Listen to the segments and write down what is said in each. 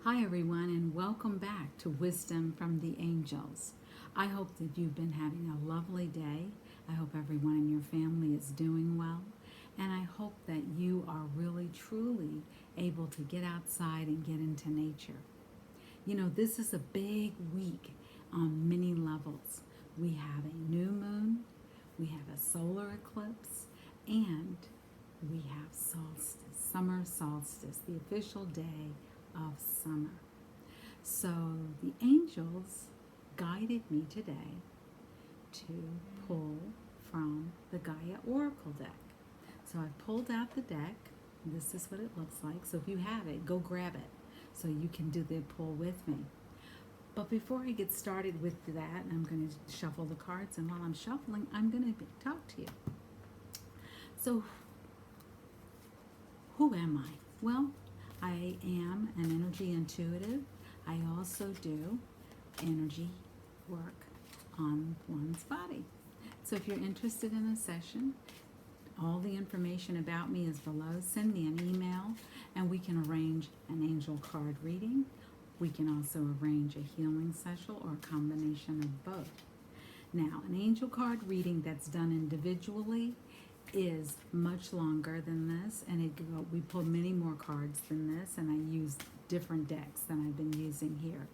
Hi, everyone, and welcome back to Wisdom from the Angels. I hope that you've been having a lovely day. I hope everyone in your family is doing well. And I hope that you are really, truly able to get outside and get into nature. You know, this is a big week on many levels. We have a new moon, we have a solar eclipse, and we have solstice, summer solstice, the official day of summer. So the angels guided me today to pull from the Gaia Oracle deck. So I pulled out the deck. This is what it looks like. So if you have it, go grab it so you can do the pull with me. But before I get started with that, I'm going to shuffle the cards, and while I'm shuffling, I'm going to talk to you. So, who am I? Well, I am an energy intuitive. I also do energy work on one's body. So if you're interested in a session, all the information about me is below. Send me an email and we can arrange an angel card reading. We can also arrange a healing session or a combination of both. Now, an angel card reading that's done individually is much longer than this, and we pull many more cards than this, and I use different decks than I've been using here.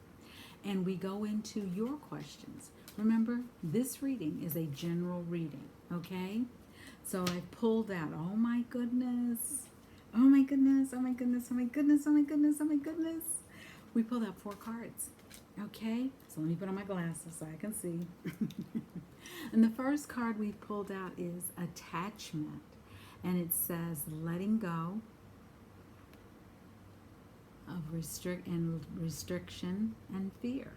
And we go into your questions. Remember, this reading is a general reading, okay? So I pulled out, oh my goodness, oh my goodness, oh my goodness, oh my goodness, oh my goodness, oh my goodness. We pulled out 4 cards, okay? So let me put on my glasses so I can see. And the first card we pulled out is attachment. And it says letting go of restriction and fear.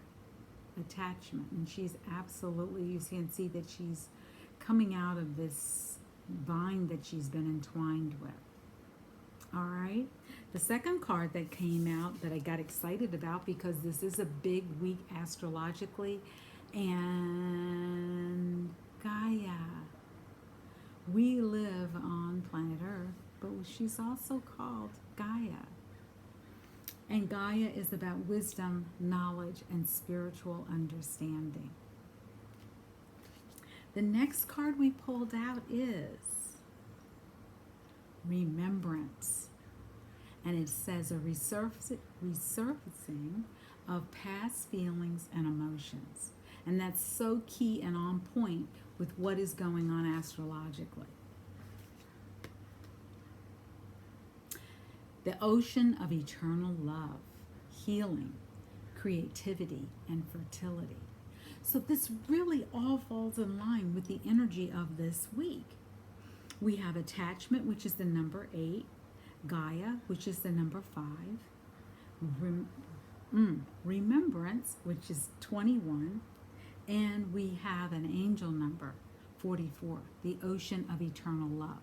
Attachment. And she's absolutely, you can see that she's coming out of this vine that she's been entwined with. All right. The second card that came out that I got excited about, because this is a big week astrologically, and Gaia. We live on planet Earth, but she's also called Gaia. And Gaia is about wisdom, knowledge, and spiritual understanding. The next card we pulled out is remembrance. And it says a resurfacing of past feelings and emotions. And that's so key and on point with what is going on astrologically. The ocean of eternal love, healing, creativity, and fertility. So this really all falls in line with the energy of this week. We have attachment, which is the number 8. Gaia, which is the number 5. Remembrance, which is 21. And we have an angel number, 44, the ocean of eternal love.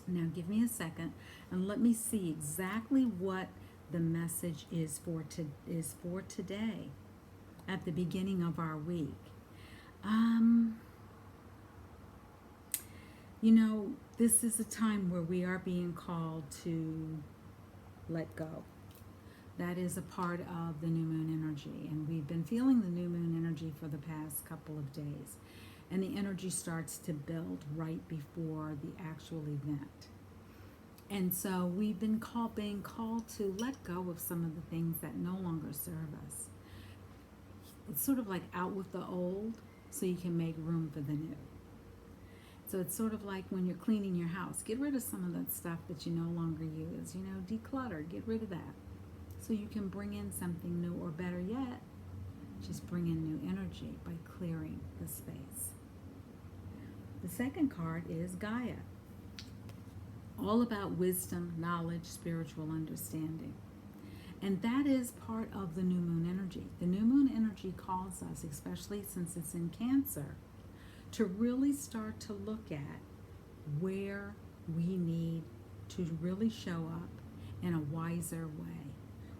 Now give me a second and let me see exactly what the message is for today at the beginning of our week. You know, this is a time where we are being called to let go. That is a part of the new moon energy, and we've been feeling the new moon energy for the past couple of days. And the energy starts to build right before the actual event. And so we've been being called to let go of some of the things that no longer serve us. It's sort of like out with the old so you can make room for the new. So it's sort of like when you're cleaning your house. Get rid of some of that stuff that you no longer use. You know, declutter. Get rid of that. So you can bring in something new, or better yet, just bring in new energy by clearing the space. The second card is Gaia. All about wisdom, knowledge, spiritual understanding. And that is part of the new moon energy. The new moon energy calls us, especially since it's in Cancer, to really start to look at where we need to really show up in a wiser way.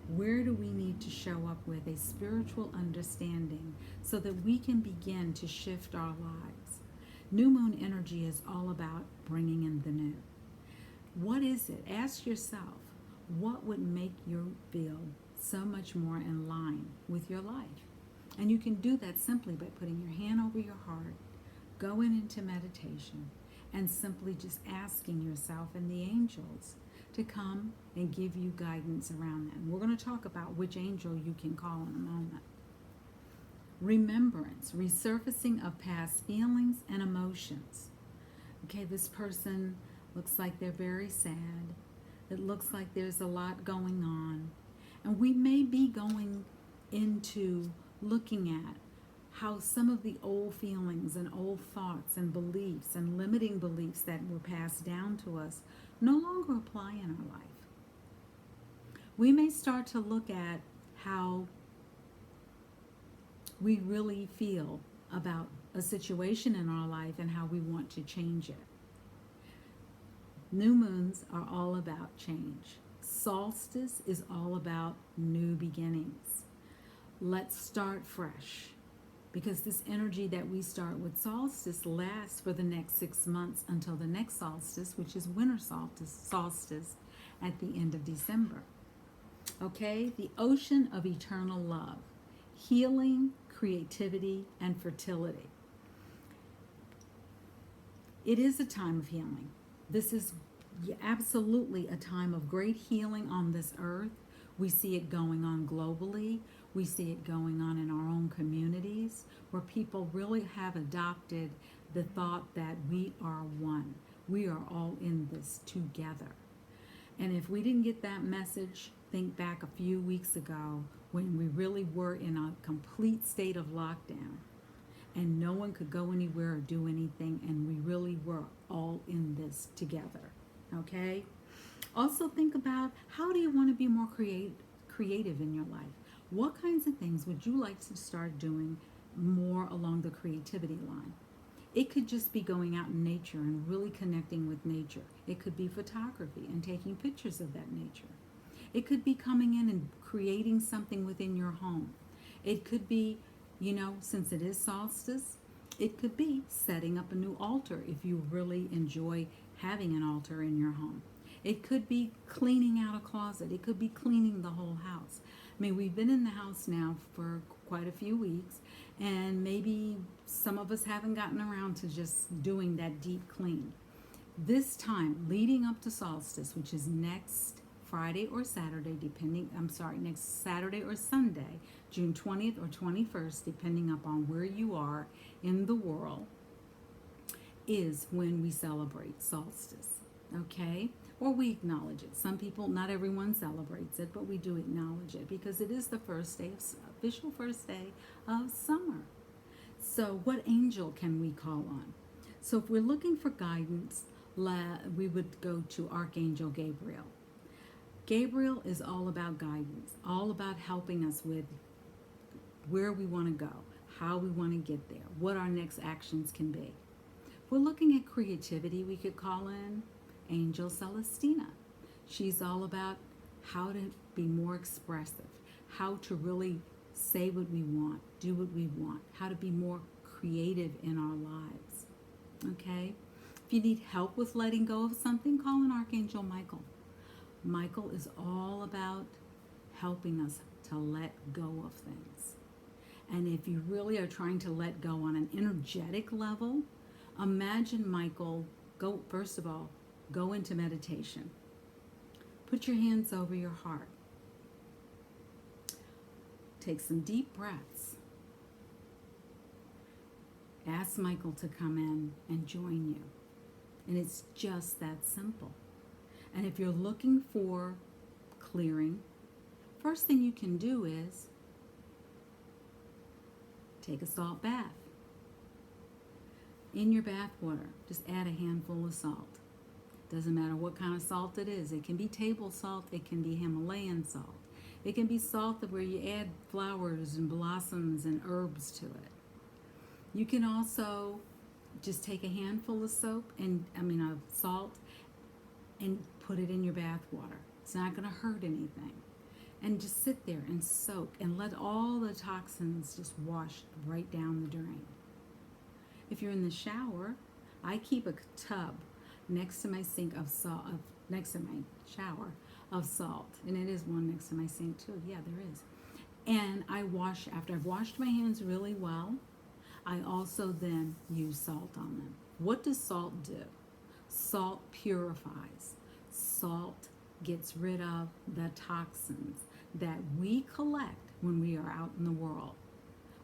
Where do we need to show up with a spiritual understanding so that we can begin to shift our lives? New moon energy is all about bringing in the new. What is it? Ask yourself, what would make you feel so much more in line with your life. And you can do that simply by putting your hand over your heart, going into meditation, and simply just asking yourself and the angels to come and give you guidance around that. And we're going to talk about which angel you can call in a moment. Remembrance, resurfacing of past feelings and emotions. Okay, this person looks like they're very sad. It looks like there's a lot going on. And we may be going into looking at how some of the old feelings and old thoughts and beliefs and limiting beliefs that were passed down to us no longer apply in our life. We may start to look at how we really feel about a situation in our life and how we want to change it. New moons are all about change. Solstice is all about new beginnings. Let's start fresh, because this energy that we start with solstice lasts for the next 6 months until the next solstice, which is winter solstice at the end of December. Okay, the ocean of eternal love, healing, creativity, and fertility. It is a time of healing. This is absolutely a time of great healing on this earth. We see it going on globally. We see it going on in our own communities, where people really have adopted the thought that we are one. We are all in this together. And if we didn't get that message, think back a few weeks ago when we really were in a complete state of lockdown and no one could go anywhere or do anything, and we really were all in this together. Okay? Also think about, how do you want to be more creative in your life? What kinds of things would you like to start doing more along the creativity line? It could just be going out in nature and really connecting with nature. It could be photography and taking pictures of that nature. It could be coming in and creating something within your home. It could be, since it is solstice, it could be setting up a new altar if you really enjoy having an altar in your home. It could be cleaning out a closet. It could be cleaning the whole house. I mean, we've been in the house now for quite a few weeks, and maybe some of us haven't gotten around to just doing that deep clean. This time, leading up to solstice, which is next Friday or Saturday, next Saturday or Sunday, June 20th or 21st, depending upon where you are in the world, is when we celebrate solstice, okay? Or we acknowledge it. Some people, not everyone celebrates it, but we do acknowledge it because it is the official first day of summer. So what angel can we call on? So if we're looking for guidance, we would go to Archangel Gabriel. Gabriel is all about guidance, all about helping us with where we want to go, how we want to get there, what our next actions can be. If we're looking at creativity, we could call in Angel Celestina. She's all about how to be more expressive, how to really say what we want, do what we want, how to be more creative in our lives. Okay? If you need help with letting go of something, call in Archangel Michael. Michael is all about helping us to let go of things. And if you really are trying to let go on an energetic level, imagine Michael, first of all, go into meditation. Put your hands over your heart. Take some deep breaths. Ask Michael to come in and join you. And it's just that simple. And if you're looking for clearing, first thing you can do is take a salt bath. In your bath water, just add a handful of salt. Doesn't matter what kind of salt it is. It can be table salt. It can be Himalayan salt. It can be salt where you add flowers and blossoms and herbs to it. You can also just take a handful of salt and put it in your bath water. It's not going to hurt anything. And just sit there and soak and let all the toxins just wash right down the drain. If you're in the shower, I keep a tub next to my sink next to my shower of salt. And it is one next to my sink too. Yeah, there is. And I wash, after I've washed my hands really well, I also then use salt on them. What does salt do? Salt purifies. Salt gets rid of the toxins that we collect when we are out in the world.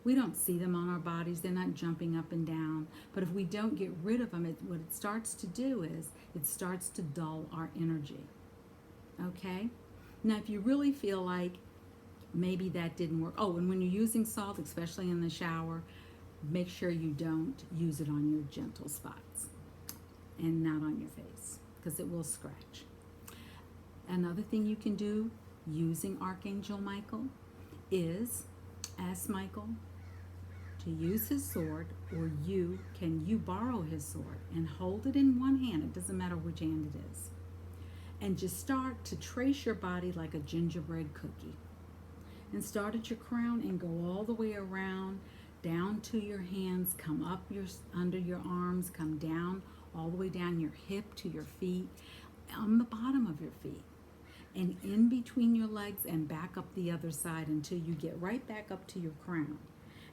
We don't see them on our bodies. They're not jumping up and down. But if we don't get rid of them, what it starts to do is it starts to dull our energy. Okay? Now, if you really feel like maybe that didn't work. Oh, and when you're using salt, especially in the shower, make sure you don't use it on your gentle spots and not on your face, because it will scratch. Another thing you can do using Archangel Michael is ask Michael to use his sword, or you borrow his sword and hold it in one hand. It doesn't matter which hand it is. And just start to trace your body like a gingerbread cookie. And start at your crown and go all the way around, down to your hands, come up under your arms, come down all the way down your hip to your feet, on the bottom of your feet, and in between your legs, and back up the other side until you get right back up to your crown.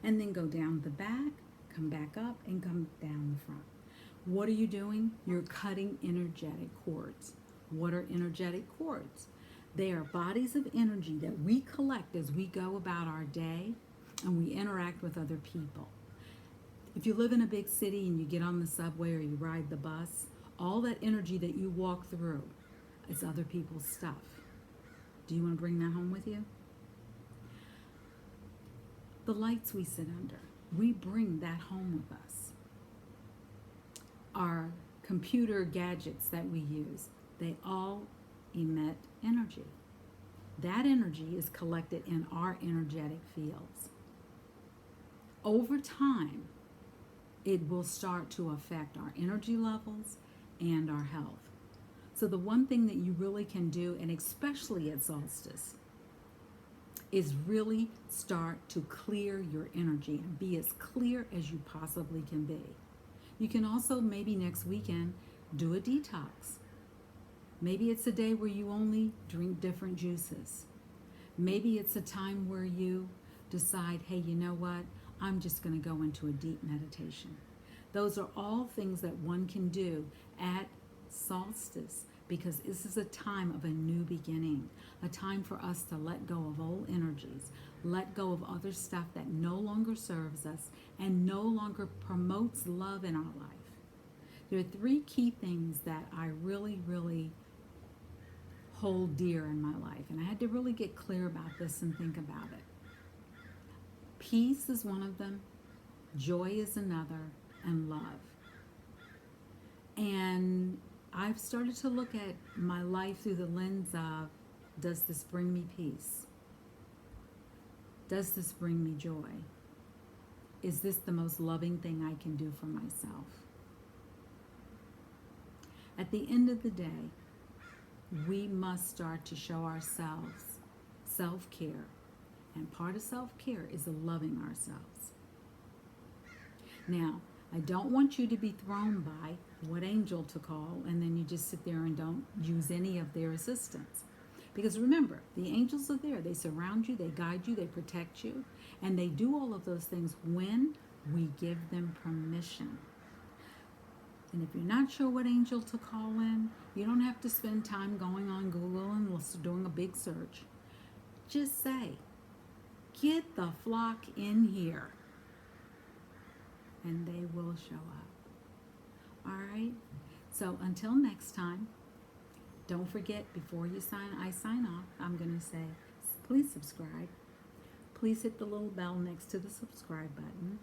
And then go down the back, come back up, and come down the front. What are you doing? You're cutting energetic cords. What are energetic cords? They are bodies of energy that we collect as we go about our day and we interact with other people. If you live in a big city and you get on the subway or you ride the bus, all that energy that you walk through is other people's stuff. Do you want to bring that home with you? The lights we sit under, we bring that home with us. Our computer gadgets that we use, they all emit energy. That energy is collected in our energetic fields. Over time, it will start to affect our energy levels and our health. So the one thing that you really can do, and especially at solstice, is really start to clear your energy and be as clear as you possibly can be. You can also maybe next weekend do a detox. Maybe it's a day where you only drink different juices. Maybe it's a time where you decide, hey, you know what? I'm just going to go into a deep meditation. Those are all things that one can do at solstice, because this is a time of a new beginning, a time for us to let go of old energies, let go of other stuff that no longer serves us and no longer promotes love in our life. There are three key things that I really, really hold dear in my life, and I had to really get clear about this and think about it. Peace is one of them, joy is another, and love. And I've started to look at my life through the lens of, does this bring me peace? Does this bring me joy? Is this the most loving thing I can do for myself? At the end of the day, we must start to show ourselves self-care. And part of self-care is loving ourselves. Now, I don't want you to be thrown by what angel to call, and then you just sit there and don't use any of their assistance. Because remember, the angels are there. They surround you, they guide you, they protect you, and they do all of those things when we give them permission. And if you're not sure what angel to call in, you don't have to spend time going on Google and doing a big search. Just say, get the flock in here, and they will show up. All right? So until next time, don't forget, before I sign off, I'm going to say, please subscribe. Please hit the little bell next to the subscribe button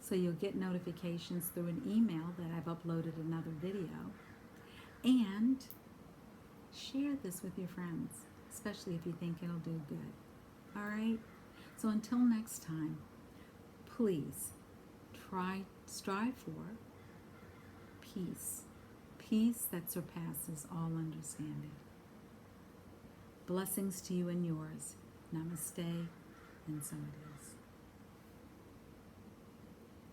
so you'll get notifications through an email that I've uploaded another video. And share this with your friends, especially if you think it'll do good. All right? So until next time, please strive for peace. Peace that surpasses all understanding. Blessings to you and yours. Namaste, and so it is.